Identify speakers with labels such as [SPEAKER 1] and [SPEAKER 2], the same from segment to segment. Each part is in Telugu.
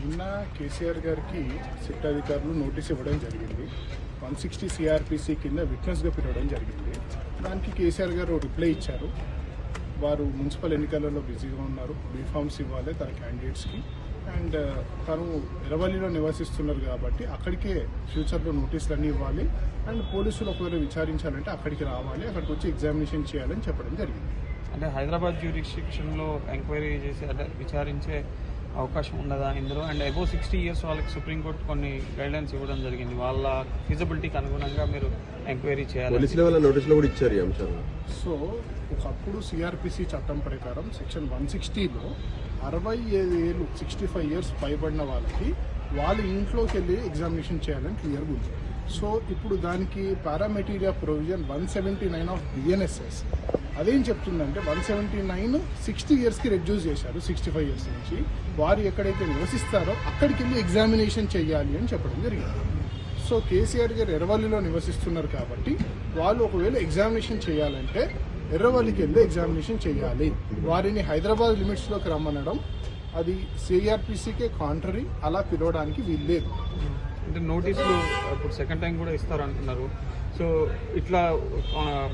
[SPEAKER 1] నిన్న కేసీఆర్ గారికి సిట్ అధికారులు నోటీస్ ఇవ్వడం జరిగింది. 160 సిఆర్పిసి కింద విట్నెస్గా పిలవడం జరిగింది. దానికి కేసీఆర్ గారు రిప్లై ఇచ్చారు. వారు మున్సిపల్ ఎన్నికలలో బిజీగా ఉన్నారు, బీఫామ్స్ ఇవ్వాలి తన క్యాండిడేట్స్కి, అండ్ తను ఎర్రవల్లిలో నివసిస్తున్నారు కాబట్టి అక్కడికే ఫ్యూచర్లో నోటీసులు అన్నీ ఇవ్వాలి, అండ్ పోలీసులు ఒకవేళ విచారించాలంటే అక్కడికి రావాలి, అక్కడికి వచ్చి ఎగ్జామినేషన్ చేయాలని చెప్పడం జరిగింది.
[SPEAKER 2] అంటే హైదరాబాద్ జ్యూరిస్డిక్షన్లో ఎంక్వైరీ చేసి అంటే విచారించే అవకాశం ఉండదా ఇందులో? అండ్ అబోవ్ 60 years వాళ్ళకి సుప్రీంకోర్టు కొన్ని గైడ్లైన్స్ ఇవ్వడం జరిగింది, వాళ్ళ ఫిజిబిలిటీకి అనుగుణంగా మీరు ఎంక్వైరీ చేయాలి.
[SPEAKER 3] పోలీసుల వల్ల నోటీసులు కూడా ఇచ్చారు ఈ అంశాలు.
[SPEAKER 1] సో ఒకప్పుడు సిఆర్పిసి చట్టం ప్రకారం సెక్షన్ 160లో 65 ఏళ్ళు 65 years పైబడిన వాళ్ళకి వాళ్ళ ఇంట్లోకి వెళ్ళి ఎగ్జామినేషన్ చేయాలని క్లియర్గా ఉంది. సో ఇప్పుడు దానికి పారామెటీరియా ప్రొవిజన్ 179 ఆఫ్ బిఎన్ఎస్ఎస్ అదేం చెప్తుందంటే 179 60 yearsకి రెడ్యూస్ చేశారు, 65 years నుంచి. వారు ఎక్కడైతే నివసిస్తారో అక్కడికి వెళ్ళి ఎగ్జామినేషన్ చేయాలి అని చెప్పడం జరిగింది. సో కేసీఆర్ గారు ఎర్రవల్లిలో నివసిస్తున్నారు కాబట్టి వాళ్ళు ఒకవేళ ఎగ్జామినేషన్ చేయాలంటే ఎర్రవల్లికి వెళ్ళి ఎగ్జామినేషన్ చేయాలి. వారిని హైదరాబాద్ లిమిట్స్లోకి రమ్మనడం అది సిఆర్పిసికే కాంట్రరీ, అలా పిలవడానికి వీల్లేదు.
[SPEAKER 2] అంటే నోటీసులు ఇప్పుడు సెకండ్ టైం కూడా ఇస్తారు అంటున్నారు. సో ఇట్లా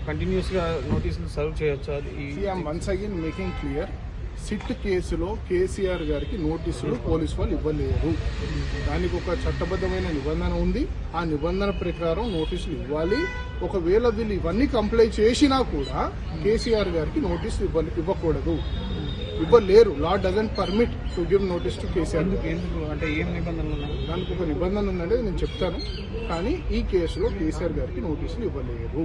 [SPEAKER 2] కంటిన్యూస్గా నోటీసులు సర్వ్ చేయొచ్చు?
[SPEAKER 1] I'm once again making clear, SIT కేసులో కేసీఆర్ గారికి నోటీసులు పోలీసు వాళ్ళు ఇవ్వలేరు. దానికి ఒక చట్టబద్ధమైన నిబంధన ఉంది, ఆ నిబంధన ప్రకారం నోటీసులు ఇవ్వాలి. ఒకవేళ వీళ్ళు ఇవన్నీ కంప్లై చేసినా కూడా కేసీఆర్ గారికి నోటీసులు ఇవ్వకూడదు, ఇవ్వలేరు. Law doesn't permit to give notice to KCR.
[SPEAKER 2] ఎందుకు అంటే ఏం నిబంధనలు ఉన్నాయి?
[SPEAKER 1] దానికి ఒక నిబంధన ఉందంటే నేను చెప్తాను, కానీ ఈ కేసులో కేసీఆర్ గారికి నోటీసులు ఇవ్వలేరు.